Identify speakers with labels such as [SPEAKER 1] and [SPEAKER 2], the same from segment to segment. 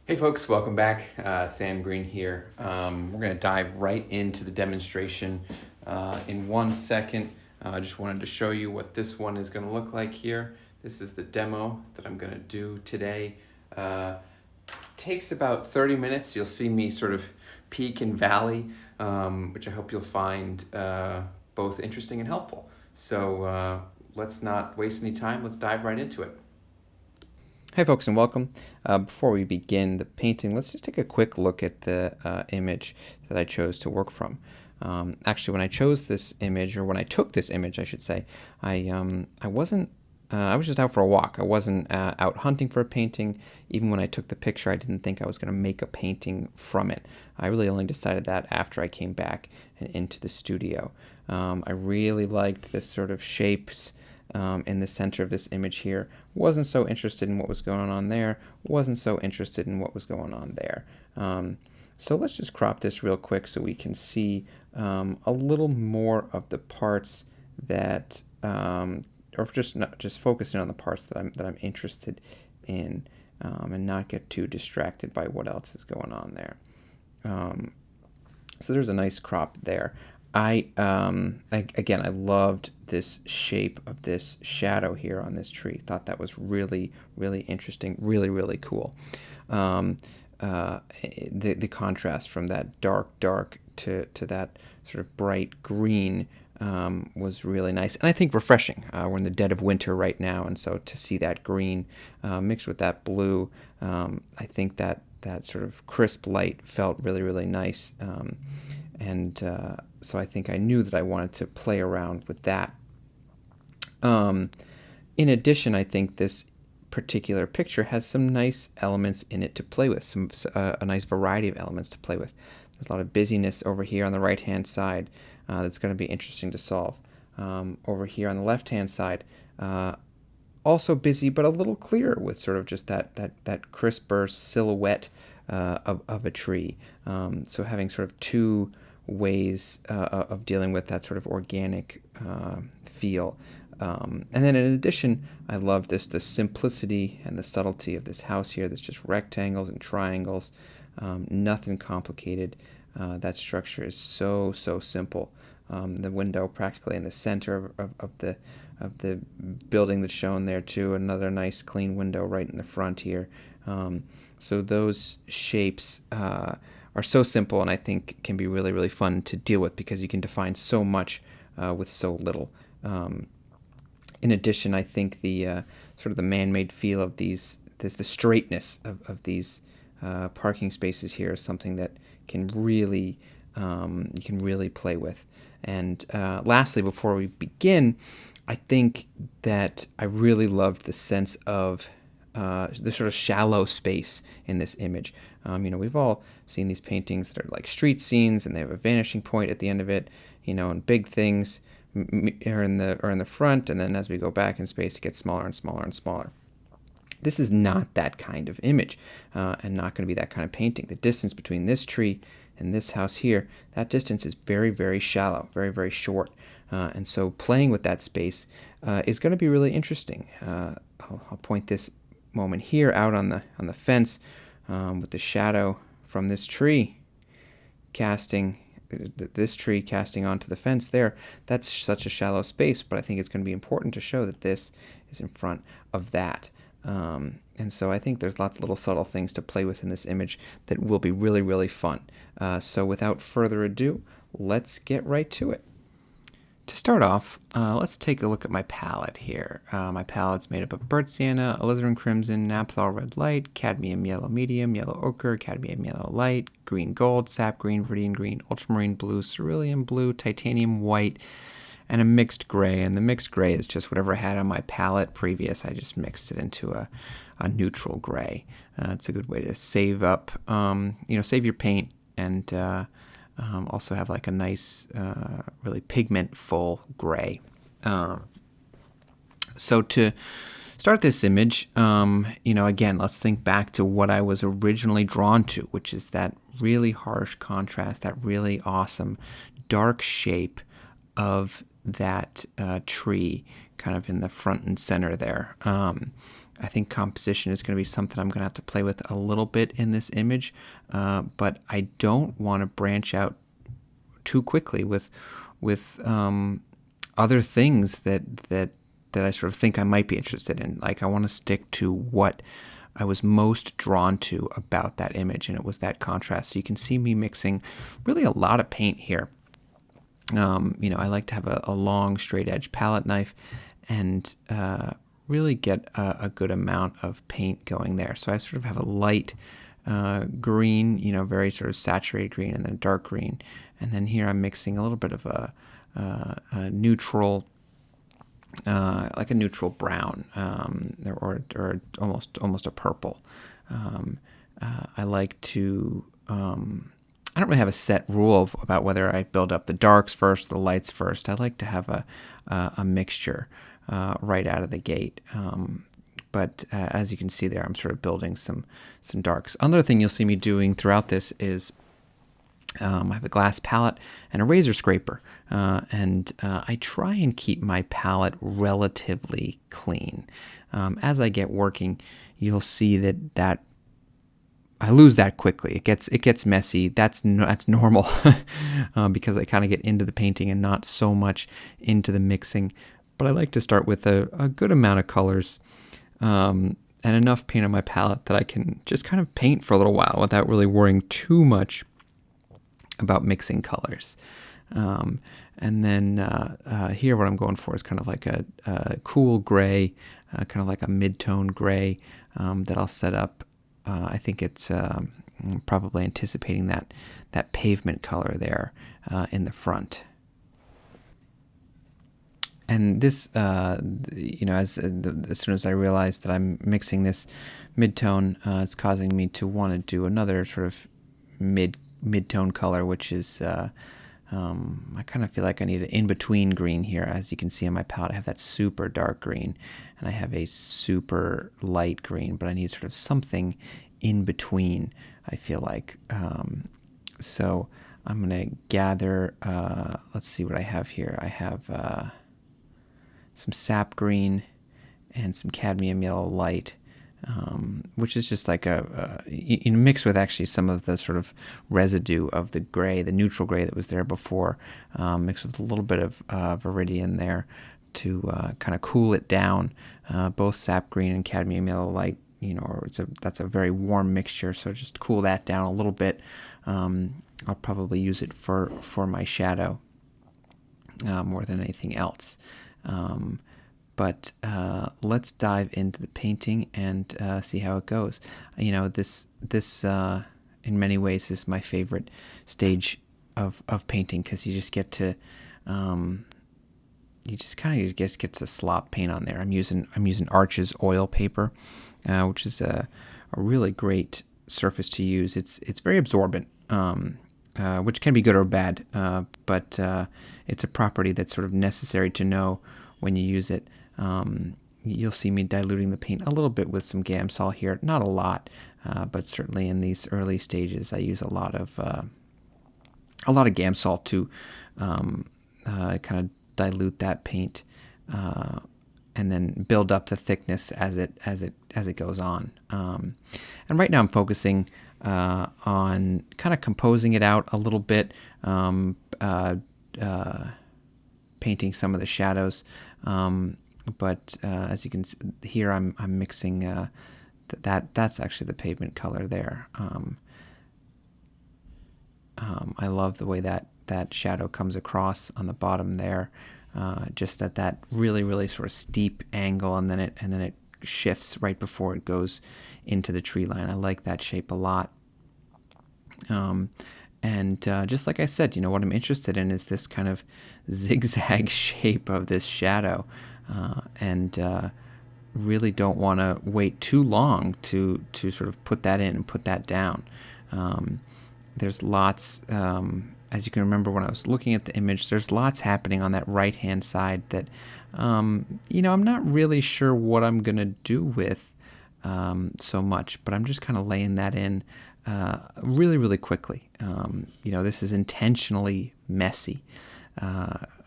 [SPEAKER 1] Hey folks, welcome back. Sam Green here. We're going to dive right into the demonstration in 1 second. I just wanted to show you what this one is going to look like here. This is the demo that I'm going to do today. Takes about 30 minutes. You'll see me sort of peak and valley, which I hope you'll find both interesting and helpful. So let's not waste any time. Let's dive right into it. Hey folks, and welcome. Before we begin the painting, let's just take a quick look at the image that I chose to work from. Actually, when I chose this image, or when I took this image, I should say, I wasn't. I was just out for a walk. I wasn't out hunting for a painting. Even when I took the picture, I didn't think I was going to make a painting from it. I really only decided that after I came back and into the studio. I really liked this sort of shapes in the center of this image here. Wasn't so interested in what was going on there. Wasn't so interested in what was going on there. So let's just crop this real quick so we can see a little more of the parts that, or just focusing on the parts that I'm interested in, and not get too distracted by what else is going on there. So there's a nice crop there. Again, I loved this shape of this shadow here on this tree. Thought that was really, really interesting, really, really cool. The contrast from that dark to that sort of bright green was really nice, and I think refreshing. We're in the dead of winter right now, and so to see that green mixed with that blue, I think that sort of crisp light felt really, really nice. So I think I knew that I wanted to play around with that. In addition, I think this particular picture has some nice elements in it to play with, a nice variety of elements to play with. There's a lot of busyness over here on the right-hand side that's going to be interesting to solve. Over here on the left-hand side, also busy, but a little clearer with sort of just that crisper silhouette of a tree. So having sort of two ways of dealing with that sort of organic feel. And then in addition, I love the simplicity and the subtlety of this house here. That's just rectangles and triangles, nothing complicated. That structure is so simple. The window practically in the center of the building that's shown there too. Another nice clean window right in the front here. So those shapes are so simple, and I think can be really, really fun to deal with because you can define so much with so little. In addition, I think the sort of the man-made feel of the straightness of these parking spaces here is something that can really you can really play with. And lastly, before we begin, I think that I really loved the sense of the sort of shallow space in this image. We've all seen these paintings that are like street scenes, and they have a vanishing point at the end of it. And big things are in the front, and then as we go back in space, it gets smaller and smaller and smaller. This is not that kind of image, and not going to be that kind of painting. The distance between this tree and this house here, that distance is very, very shallow, very, very short. And so playing with that space is going to be really interesting. I'll point this moment here out on the fence with the shadow from this tree casting onto the fence there. That's such a shallow space, but I think it's going to be important to show that this is in front of that. And so I think there's lots of little subtle things to play with in this image that will be really, really fun. So without further ado, let's get right to it. To start off, let's take a look at my palette here. My palette's made up of burnt sienna, alizarin crimson, naphthol red light, cadmium yellow medium, yellow ochre, cadmium yellow light, green gold, sap green, viridian green, ultramarine blue, cerulean blue, titanium white, and a mixed gray. And the mixed gray is just whatever I had on my palette previous. I just mixed it into a neutral gray. It's a good way to save up, save your paint, and also have like a nice, really pigment-full gray. So to start this image, again, let's think back to what I was originally drawn to, which is that really harsh contrast, that really awesome dark shape of that tree kind of in the front and center there. I think composition is going to be something I'm going to have to play with a little bit in this image, but I don't want to branch out too quickly with other things that I sort of think I might be interested in. Like, I want to stick to what I was most drawn to about that image, and it was that contrast. So you can see me mixing really a lot of paint here. I like to have a long straight edge palette knife and really get a good amount of paint going there. So I sort of have a light green, very sort of saturated green, and then a dark green. And then here I'm mixing a little bit of a neutral, like a neutral brown, or almost a purple. I like to. I don't really have a set rule about whether I build up the darks first, the lights first. I like to have a mixture right out of the gate. But as you can see there, I'm sort of building some darks. Another thing you'll see me doing throughout this is I have a glass palette and a razor scraper, and I try and keep my palette relatively clean. As I get working, you'll see that I lose that quickly. It gets messy. That's normal because I kind of get into the painting and not so much into the mixing. But I like to start with a good amount of colors and enough paint on my palette that I can just kind of paint for a little while without really worrying too much about mixing colors. And then here what I'm going for is kind of like a cool gray, kind of like a mid-tone gray that I'll set up. I think it's probably anticipating that pavement color there in the front. And this, as soon as I realize that I'm mixing this mid-tone, it's causing me to want to do another sort of mid-tone color, which is, I kind of feel like I need an in-between green here. As you can see on my palette, I have that super dark green, and I have a super light green, but I need sort of something in between, I feel like. So I'm going to gather, let's see what I have here. I have some sap green and some cadmium yellow light, which is just like mixed with actually some of the sort of residue of the gray, the neutral gray that was there before, mixed with a little bit of viridian there to kind of cool it down. Both sap green and cadmium yellow light, that's a very warm mixture, so just to cool that down a little bit. I'll probably use it for my shadow more than anything else. But let's dive into the painting and see how it goes. This in many ways is my favorite stage of painting, because you just get to get to slop paint on there. I'm using Arches oil paper, which is a really great surface to use. It's very absorbent, which can be good or bad, but it's a property that's sort of necessary to know when you use it. You'll see me diluting the paint a little bit with some Gamsol here, not a lot, but certainly in these early stages, I use a lot of Gamsol to kind of dilute that paint and then build up the thickness as it goes on. And right now I'm focusing on kind of composing it out a little bit, painting some of the shadows. But as you can see here, I'm mixing that's actually the pavement color there. I love the way that shadow comes across on the bottom there, just at that really, really sort of steep angle, and then it shifts right before it goes into the tree line. I like that shape a lot. And just like I said, what I'm interested in is this kind of zigzag shape of this shadow, and really don't want to wait too long to sort of put that in and put that down. There's lots, as you can remember when I was looking at the image, there's lots happening on that right-hand side that, I'm not really sure what I'm going to do with so much, but I'm just kind of laying that in really, really quickly. This is intentionally messy.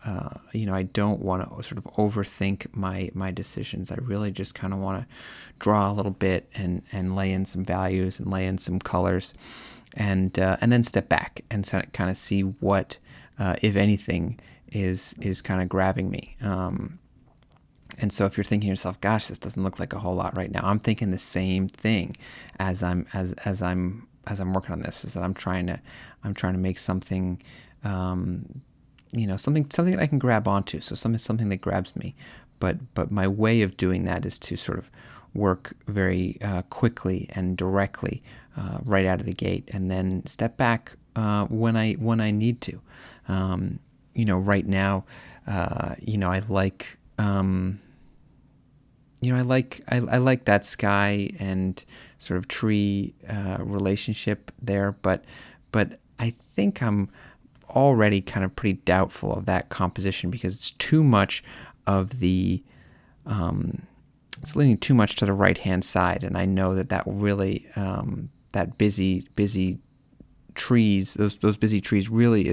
[SPEAKER 1] I don't want to sort of overthink my decisions. I really just kind of want to draw a little bit and lay in some values and lay in some colors, and then step back and kind of see what, if anything, is kind of grabbing me. And so if you're thinking to yourself, gosh, this doesn't look like a whole lot right now, I'm thinking the same thing as I'm working on this, is that I'm trying to make something, something that I can grab onto. So something that grabs me. But my way of doing that is to sort of work very quickly and directly right out of the gate, and then step back when I need to. Right now, I like. I like that sky and sort of tree relationship there, but I think I'm already kind of pretty doubtful of that composition, because it's too much of the it's leaning too much to the right hand side, and I know that really that busy trees, those busy trees really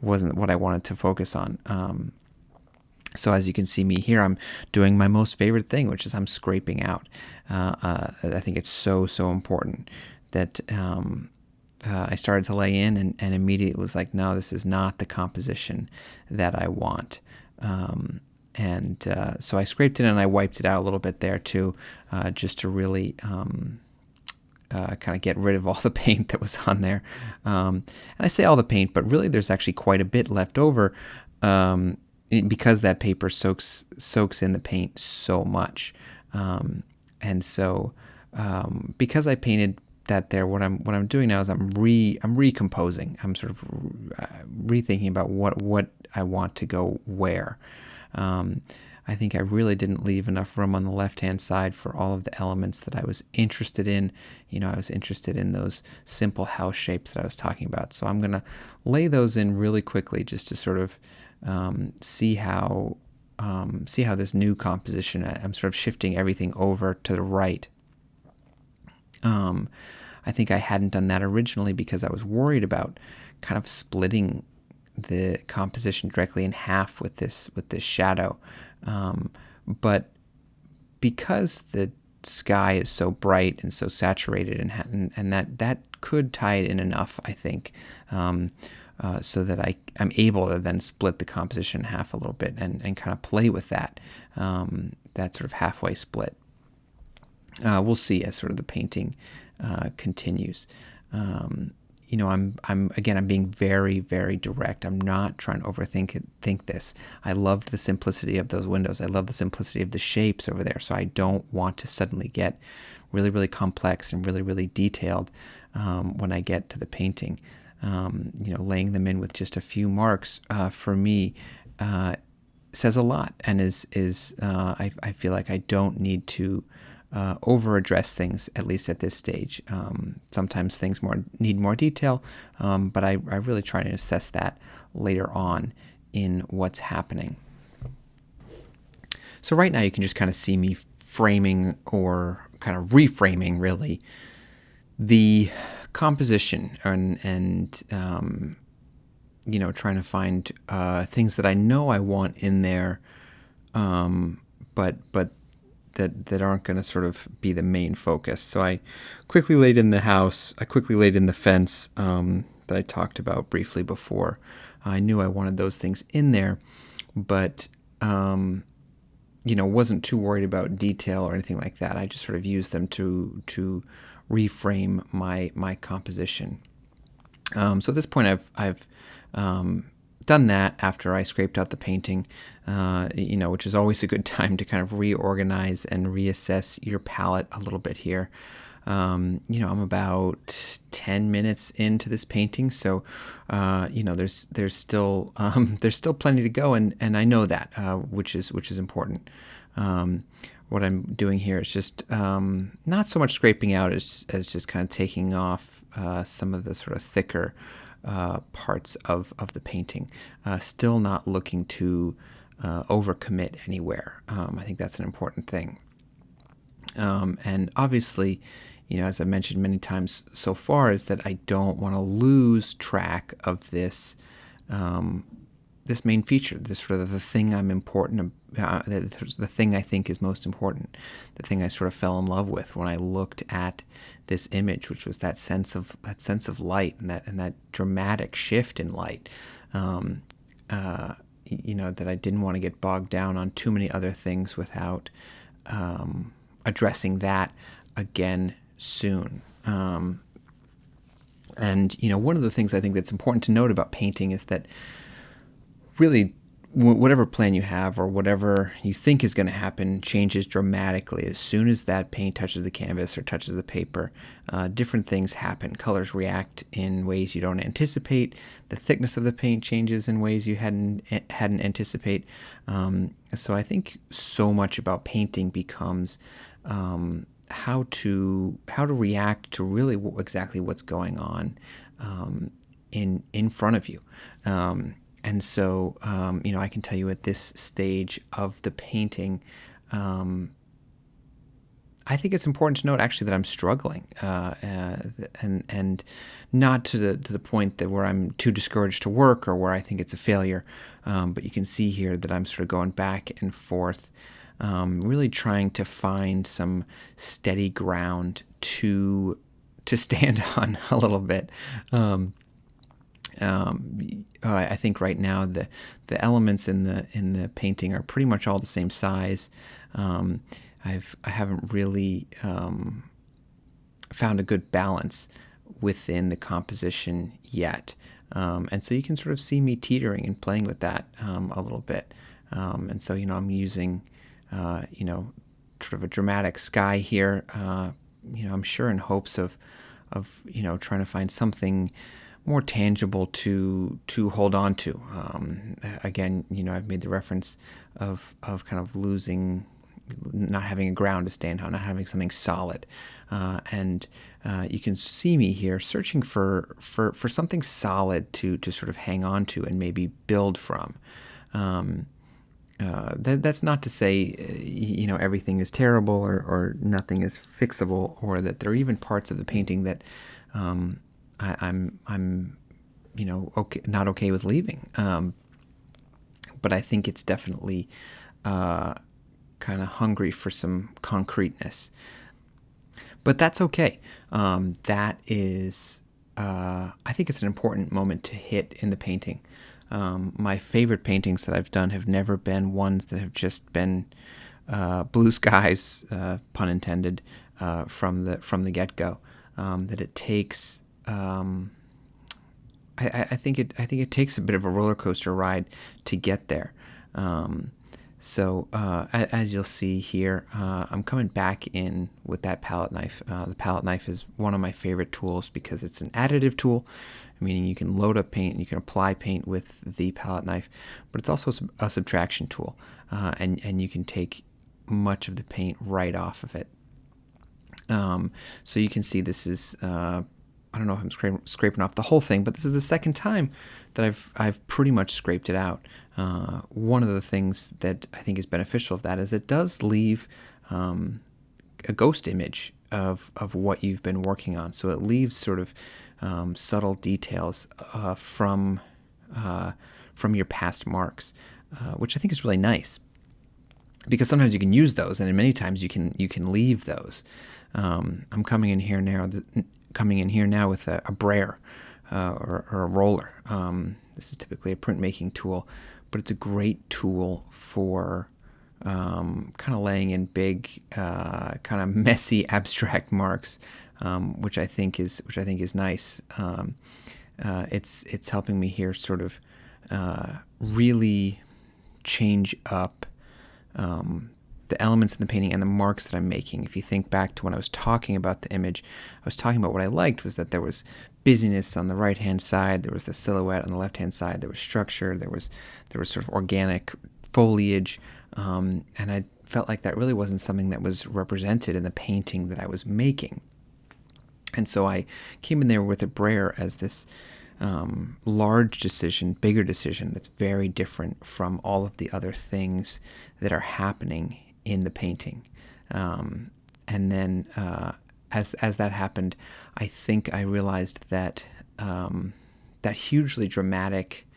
[SPEAKER 1] wasn't what I wanted to focus on. So as you can see me here, I'm doing my most favorite thing, which is I'm scraping out. I think it's so important that I started to lay in and immediately was like, no, this is not the composition that I want. So I scraped it and I wiped it out a little bit there too, just to really kind of get rid of all the paint that was on there. And I say all the paint, but really there's actually quite a bit left over, because that paper soaks in the paint so much. And so because I painted that there, what I'm doing now is I'm recomposing. I'm sort of rethinking about what I want to go where. I think I really didn't leave enough room on the left-hand side for all of the elements that I was interested in. I was interested in those simple house shapes that I was talking about. So I'm going to lay those in really quickly, just to sort of see how this new composition, I'm sort of shifting everything over to the right. I think I hadn't done that originally because I was worried about kind of splitting the composition directly in half with this shadow. But because the sky is so bright and so saturated, and that could tie it in enough, I think, so that I'm able to then split the composition in half a little bit and kind of play with that sort of halfway split. We'll see as sort of the painting continues. I'm being very, very direct. I'm not trying to think this. I loved the simplicity of those windows. I love the simplicity of the shapes over there. So I don't want to suddenly get really, really complex and really, really detailed when I get to the painting. Laying them in with just a few marks for me says a lot, and I feel like I don't need to over address things, at least at this stage. Sometimes things need more detail, but I really try to assess that later on in what's happening. So right now you can just kind of see me framing, or kind of reframing really, the composition and trying to find things that I know I want in there, but that aren't going to sort of be the main focus. So I quickly laid in the house. I quickly laid in the fence that I talked about briefly before. I knew I wanted those things in there, but wasn't too worried about detail or anything like that. I just sort of used them to reframe my composition. So at this point, I've done that after I scraped out the painting, which is always a good time to kind of reorganize and reassess your palette a little bit here. I'm about 10 minutes into this painting, so there's still plenty to go, and I know that, which is important. What I'm doing here is just not so much scraping out as just kind of taking off some of the sort of thicker parts of the painting. Still not looking to overcommit anywhere. I think that's an important thing. And obviously, as I mentioned many times so far, is that I don't want to lose track of this this main feature, this sort of the thing I'm important, the thing I think is most important, the thing I sort of fell in love with when I looked at this image, which was that sense of light and that dramatic shift in light. That I didn't want to get bogged down on too many other things without addressing that again soon. And one of the things I think that's important to note about painting is that really whatever plan you have or whatever you think is going to happen changes dramatically as soon as that paint touches the canvas or touches the paper. Different things happen. Colors react in ways you don't anticipate. The thickness of the paint changes in ways you hadn't anticipate. So I think so much about painting becomes how to react to really exactly what's going on in front of you. And so, I can tell you at this stage of the painting, I think it's important to note actually that I'm struggling, and not to the point that where I'm too discouraged to work or where I think it's a failure. But you can see here that I'm sort of going back and forth, really trying to find some steady ground to stand on a little bit. I think right now the elements in the painting are pretty much all the same size. I haven't really found a good balance within the composition yet, and so you can sort of see me teetering and playing with that a little bit. And so I'm using sort of a dramatic sky here. I'm sure in hopes of trying to find something more tangible to hold on to. Again, I've made the reference of kind of not having a ground to stand on, not having something solid. And you can see me here searching for something solid to sort of hang on to and maybe build from. That's not to say, everything is terrible or nothing is fixable, or that there are even parts of the painting that I'm not okay with leaving. But I think it's definitely kind of hungry for some concreteness. But that's okay. That is, I think it's an important moment to hit in the painting. My favorite paintings that I've done have never been ones that have just been blue skies, pun intended, from the get-go. That it takes. I think it takes a bit of a roller coaster ride to get there. So as you'll see here, I'm coming back in with that palette knife. The palette knife is one of my favorite tools because it's an additive tool, meaning you can load up paint and you can apply paint with the palette knife, but it's also a subtraction tool, and you can take much of the paint right off of it. So you can see this is, I don't know if I'm scraping off the whole thing, but this is the second time that I've pretty much scraped it out. One of the things that I think is beneficial of that is it does leave a ghost image of what you've been working on. So it leaves sort of subtle details from your past marks, which I think is really nice. Because sometimes you can use those, and many times you can leave those. I'm coming in here now with a brayer or a roller. This is typically a printmaking tool, but it's a great tool for kind of laying in big, kind of messy, abstract marks, which I think is nice. It's helping me here sort of really change up the elements in the painting and the marks that I'm making. If you think back to when I was talking about the image, I was talking about what I liked was that there was busyness on the right-hand side, there was the silhouette on the left-hand side, there was structure, there was sort of organic foliage, and I felt like that really wasn't something that was represented in the painting that I was making. And so I came in there with a brayer as this large decision, bigger decision that's very different from all of the other things that are happening in the painting. And then as that happened, I think I realized that that hugely dramatic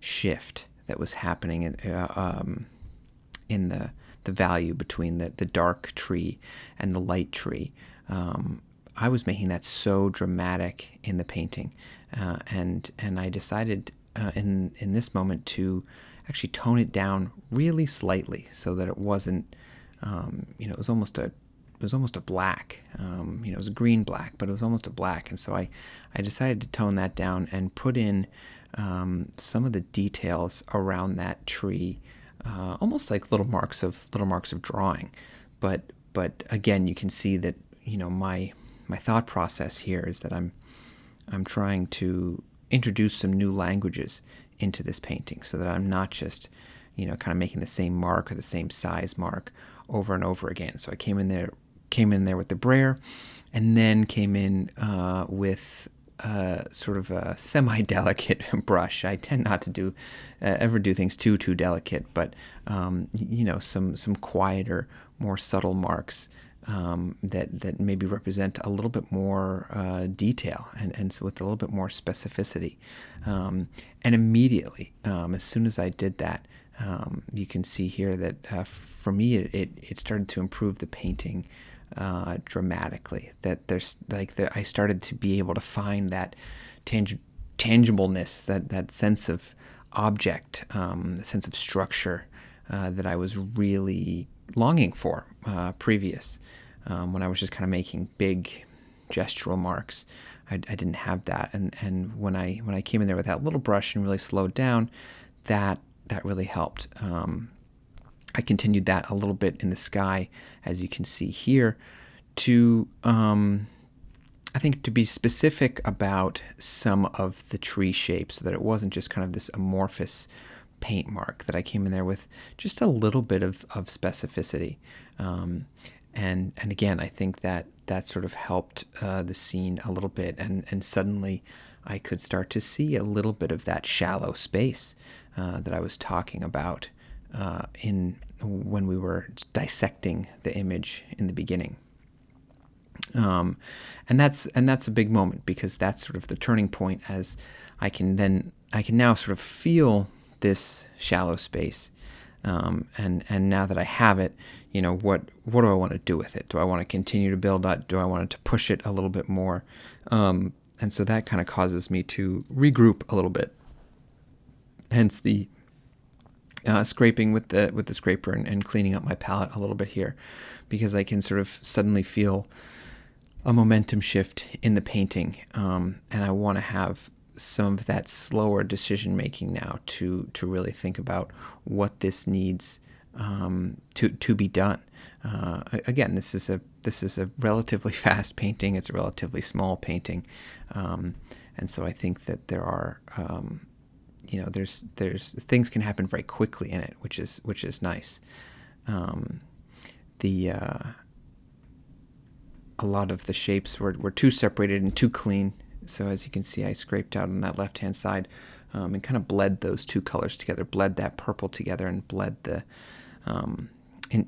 [SPEAKER 1] shift that was happening in the value between the dark tree and the light tree. I was making that so dramatic in the painting, and I decided in this moment to actually tone it down really slightly so that it wasn't, it was almost a black. It was a green black, but it was almost a black. And so I decided to tone that down and put in some of the details around that tree, almost like little marks of drawing. But again, you can see that my thought process here is that I'm trying to introduce some new languages into this painting, so that I'm not just kind of making the same mark or the same size mark over and over again. So I came in there with the brayer, and then came in with sort of a semi-delicate brush. I tend not to ever do things too delicate, but some quieter, more subtle marks that maybe represent a little bit more detail, and so with a little bit more specificity. And immediately, as soon as I did that, you can see here that for me it started to improve the painting dramatically. That I started to be able to find that tangibleness, that sense of object, the sense of structure that I was really longing for previous, when I was just kind of making big gestural marks. I didn't have that, and when I came in there with that little brush and really slowed down, that really helped. I continued that a little bit in the sky, as you can see here, to I think to be specific about some of the tree shapes, so that it wasn't just kind of this amorphous paint mark, that I came in there with just a little bit of specificity. And again, I think that sort of helped the scene a little bit, and suddenly I could start to see a little bit of that shallow space that I was talking about when we were dissecting the image in the beginning. And that's a big moment, because that's sort of the turning point, as I can now sort of feel this shallow space. And now that I have it, what do I want to do with it? Do I want to continue to build that? Do I want to push it a little bit more? And so that kind of causes me to regroup a little bit. Hence the scraping with the scraper and cleaning up my palette a little bit here, because I can sort of suddenly feel a momentum shift in the painting, and I want to have some of that slower decision making now to really think about what this needs to be done. Again, this is a relatively fast painting. It's a relatively small painting, and so I think that there are there's things can happen very quickly in it, which is nice. A lot of the shapes were too separated and too clean. So as you can see, I scraped out on that left-hand side and kind of bled those two colors together, bled that purple together, and bled the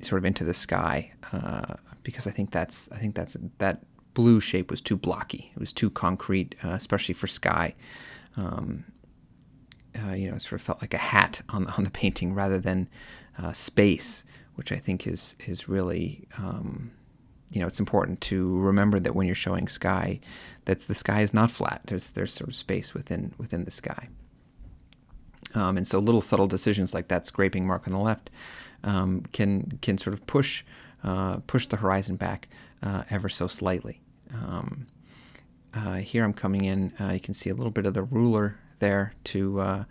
[SPEAKER 1] sort of into the sky, because I think that blue shape was too blocky. It was too concrete, especially for sky. It sort of felt like a hat on the painting rather than space, which I think is really. It's important to remember that when you're showing sky, the sky is not flat. There's sort of space within the sky. And so little subtle decisions like that scraping mark on the left can sort of push the horizon back ever so slightly. Here I'm coming in. You can see a little bit of the ruler there to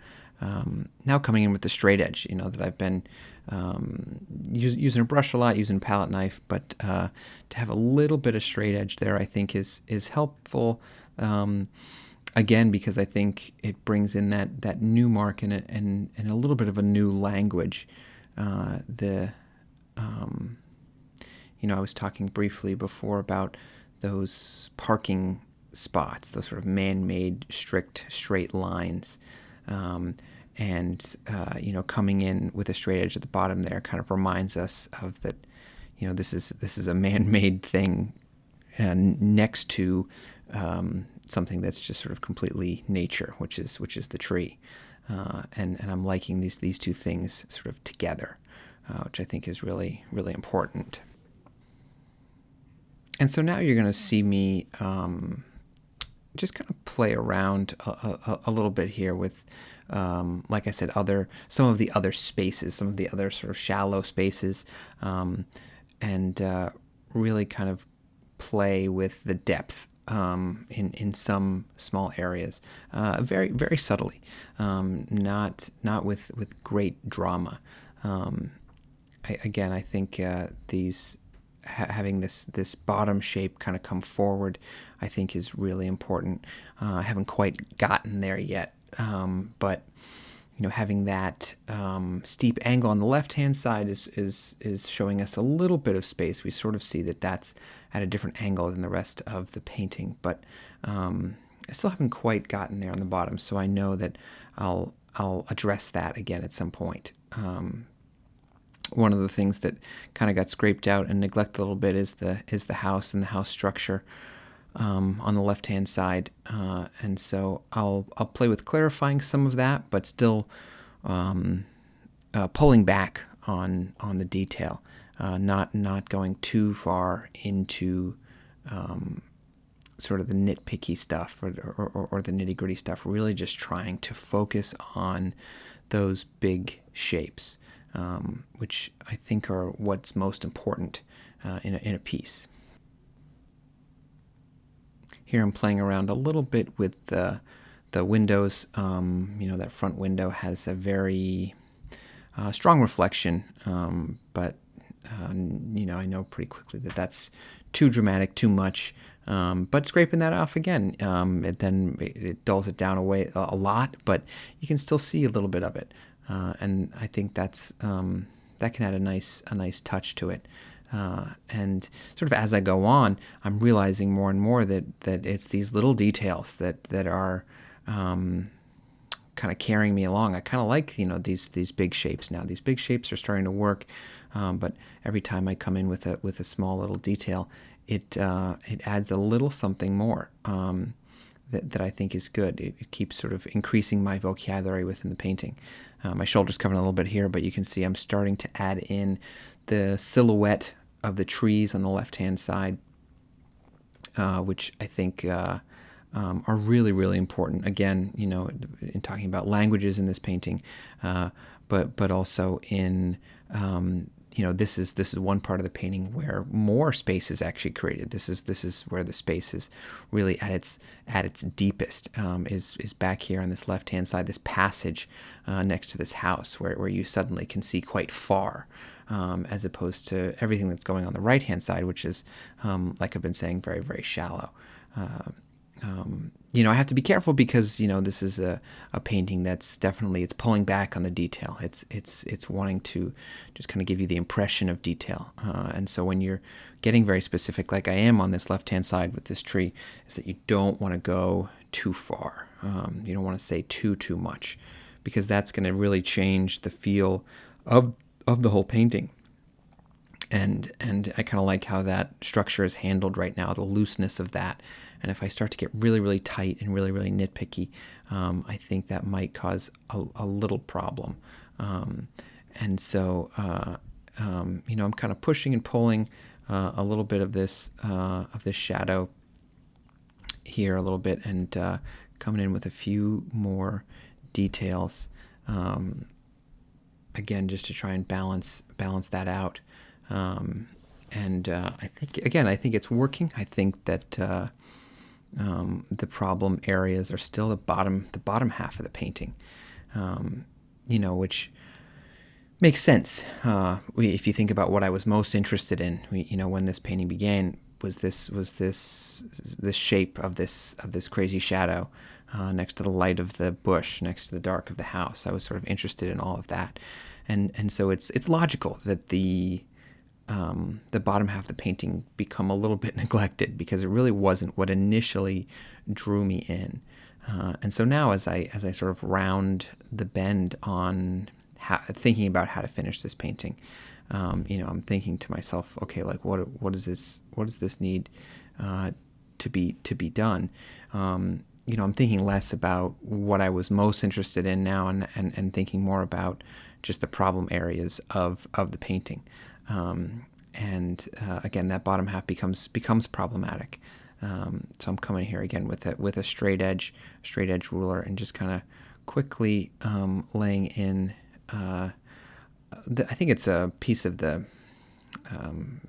[SPEAKER 1] now coming in with the straight edge. That I've been using a brush a lot, using a palette knife, but to have a little bit of straight edge there, I think is helpful. Again, because I think it brings in that new mark and a little bit of a new language. I was talking briefly before about those parking spots, those sort of man-made strict straight lines. Coming in with a straight edge at the bottom there kind of reminds us of that. This is a man-made thing, next to something that's just sort of completely nature, which is the tree. and I'm liking these two things sort of together, which I think is really, really important. And so now you're going to see me just kind of play around a little bit here with, like I said, some of the other spaces, some of the other sort of shallow spaces, and really kind of play with the depth in some small areas, very, very subtly, not with great drama. I think having this bottom shape kind of come forward, I think is really important. I haven't quite gotten there yet, but having that steep angle on the left-hand side is showing us a little bit of space. We sort of see that that's at a different angle than the rest of the painting, but I still haven't quite gotten there on the bottom, so I know that I'll address that again at some point. One of the things that kind of got scraped out and neglected a little bit is the house and the house structure on the left-hand side, and so I'll play with clarifying some of that, but still pulling back on the detail, not going too far into sort of the nitpicky stuff or the nitty-gritty stuff. Really just trying to focus on those big shapes, which I think are what's most important in a piece. Here I'm playing around a little bit with the windows. That front window has a very strong reflection, but I know pretty quickly that that's too dramatic, too much. But scraping that off again, it dulls it down away a lot, but you can still see a little bit of it. And I think that can add a nice touch to it. And sort of as I go on, I'm realizing more and more that it's these little details that are kind of carrying me along. I kind of like these big shapes now. These big shapes are starting to work, but every time I come in with a small little detail, it adds a little something more. That I think is good. It keeps sort of increasing my vocabulary within the painting. My shoulder's covering a little bit here, but you can see I'm starting to add in the silhouette of the trees on the left-hand side, which I think are really, really important. Again, in talking about languages in this painting, but also in this is one part of the painting where more space is actually created. This is where the space is really at its deepest, is back here on this left-hand side, this passage next to this house where you suddenly can see quite far, as opposed to everything that's going on the right-hand side, which is, like I've been saying, very, very shallow. I have to be careful because this is a painting that's definitely, it's pulling back on the detail. It's wanting to just kind of give you the impression of detail. And so when you're getting very specific, like I am on this left-hand side with this tree, is that you don't want to go too far. You don't want to say too much, because that's going to really change the feel of the whole painting. And I kind of like how that structure is handled right now, the looseness of that. And if I start to get really, really tight and really, really nitpicky, I think that might cause a little problem. And so, I'm kind of pushing and pulling a little bit of this shadow here a little bit, and coming in with a few more details. Again, just to try and balance that out. And I think it's working. I think that the problem areas are still the bottom half of the painting, which makes sense. If you think about what I was most interested in, when this painting began, was this shape of this crazy shadow next to the light of the bush, next to the dark of the house. I was sort of interested in all of that, and so it's logical that the bottom half of the painting become a little bit neglected, because it really wasn't what initially drew me in. And so now, as I sort of round the bend on thinking about how to finish this painting, I'm thinking to myself, okay, like what does this need to be done? I'm thinking less about what I was most interested in now, and thinking more about just the problem areas of the painting. Again, that bottom half becomes problematic. So I'm coming here again with a straight edge ruler, and just kind of quickly laying in. I think it's a piece of the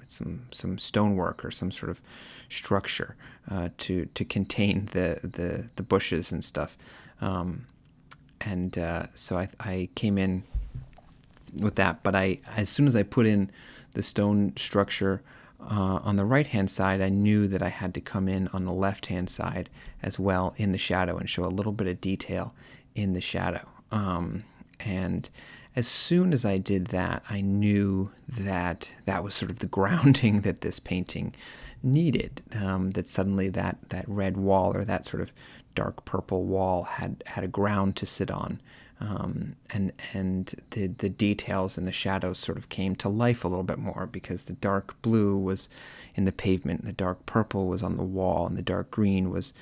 [SPEAKER 1] it's some stonework or some sort of structure to contain the bushes and stuff. So I came in with that, but as soon as I put in the stone structure on the right hand side, I knew that I had to come in on the left hand side as well in the shadow and show a little bit of detail in the shadow. And as soon as I did that, I knew that that was sort of the grounding that this painting needed. That suddenly that red wall, or that sort of dark purple wall, had a ground to sit on. And the details and the shadows sort of came to life a little bit more, because the dark blue was in the pavement, the dark purple was on the wall, and the dark green was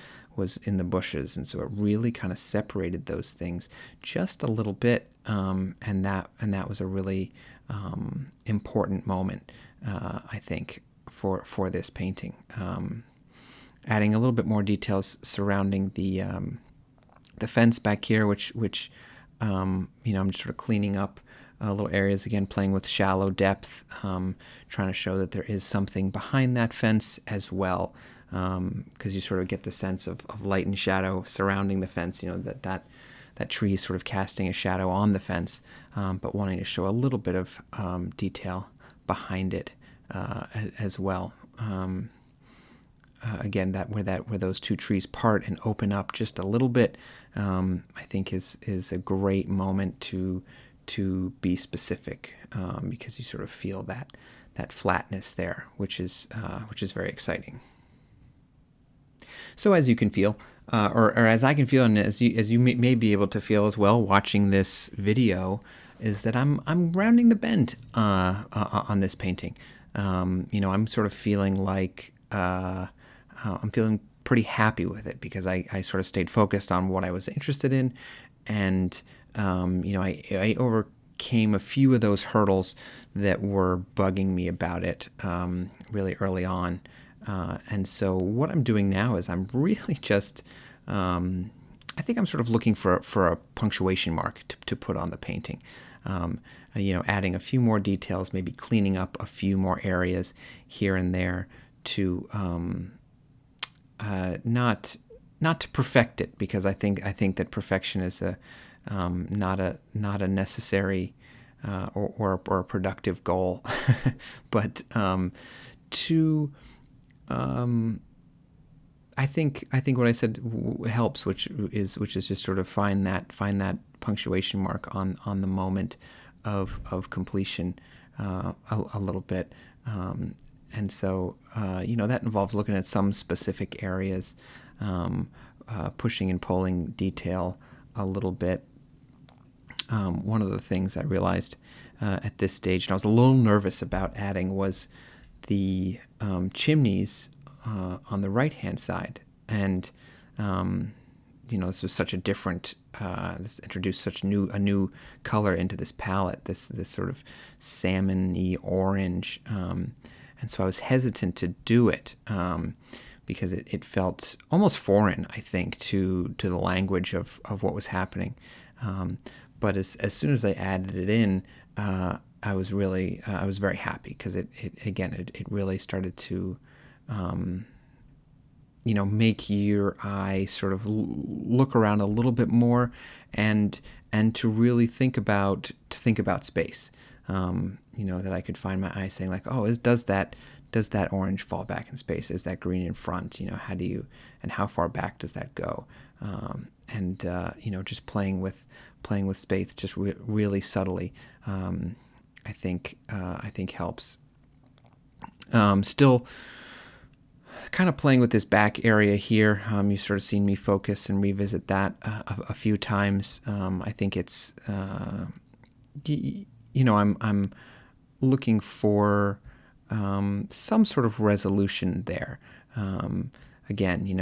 [SPEAKER 1] in the bushes. And so it really kind of separated those things just a little bit, and that was a really important moment, I think, for this painting. Adding a little bit more details surrounding the fence back here, which I'm just sort of cleaning up little areas, again playing with shallow depth, trying to show that there is something behind that fence as well, because you sort of get the sense of light and shadow surrounding the fence. That tree is sort of casting a shadow on the fence, but wanting to show a little bit of detail behind it as well. Again, where those two trees part and open up just a little bit, I think is a great moment to be specific, because you sort of feel that flatness there, which is very exciting. So as you can feel, or as I can feel, and as you may be able to feel as well watching this video, is that I'm rounding the bend on this painting. I'm sort of feeling like I'm feeling pretty happy with it, because I sort of stayed focused on what I was interested in, and I overcame a few of those hurdles that were bugging me about it really early on. And so what I'm doing now is I'm really just, I think I'm sort of looking for a punctuation mark to put on the painting. Adding a few more details, maybe cleaning up a few more areas here and there to not to perfect it, because I think that perfection is not a necessary or a productive goal, but to I think what I said helps, which is just sort of find that punctuation mark on the moment of completion a little bit. And so, that involves looking at some specific areas, pushing and pulling detail a little bit. One of the things I realized at this stage, and I was a little nervous about adding, was the chimneys on the right-hand side. And, this was such a different, this introduced a new color into this palette, this sort of salmon-y orange. And so I was hesitant to do it because it felt almost foreign, I think, to the language of what was happening. But as soon as I added it in, I was very happy, because it really started to make your eye sort of look around a little bit more, and to really think about space. That I could find my eye saying like, oh, does that orange fall back in space? Is that green in front? How far back does that go? Just playing with space, just really subtly, I think helps. Still kind of playing with this back area here. You've sort of seen me focus and revisit that a few times. I think it's I'm looking for some sort of resolution there. Again,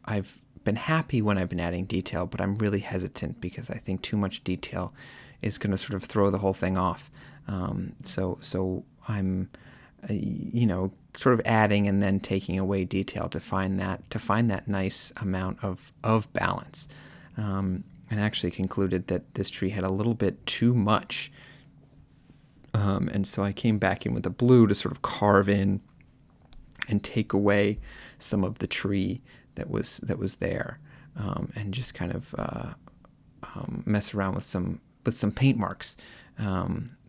[SPEAKER 1] I've been happy when I've been adding detail, but I'm really hesitant because I think too much detail is going to sort of throw the whole thing off. So I'm, sort of adding and then taking away detail to find that nice amount of balance. And actually concluded that this tree had a little bit too much. And so I came back in with the blue to sort of carve in and take away some of the tree that was there, and just kind of mess around with some paint marks,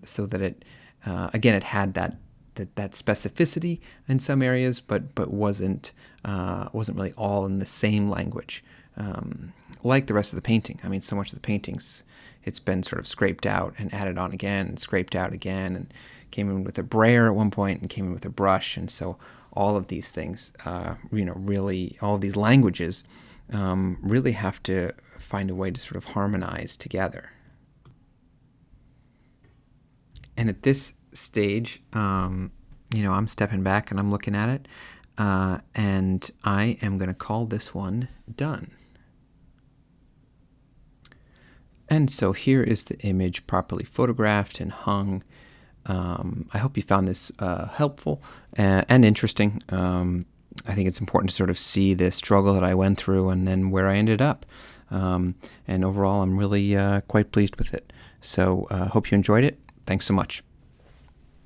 [SPEAKER 1] so that it again, it had that specificity in some areas, but wasn't really all in the same language, like the rest of the painting. I mean, so much of the paintings, it's been sort of scraped out and added on again and scraped out again, and came in with a brayer at one point and came in with a brush. And so all of these things, really, all of these languages really have to find a way to sort of harmonize together. And at this stage, I'm stepping back and I'm looking at it, and I am going to call this one done. And so here is the image properly photographed and hung. I hope you found this helpful and interesting. I think it's important to sort of see the struggle that I went through and then where I ended up. And overall, I'm really quite pleased with it. So hope you enjoyed it. Thanks so much.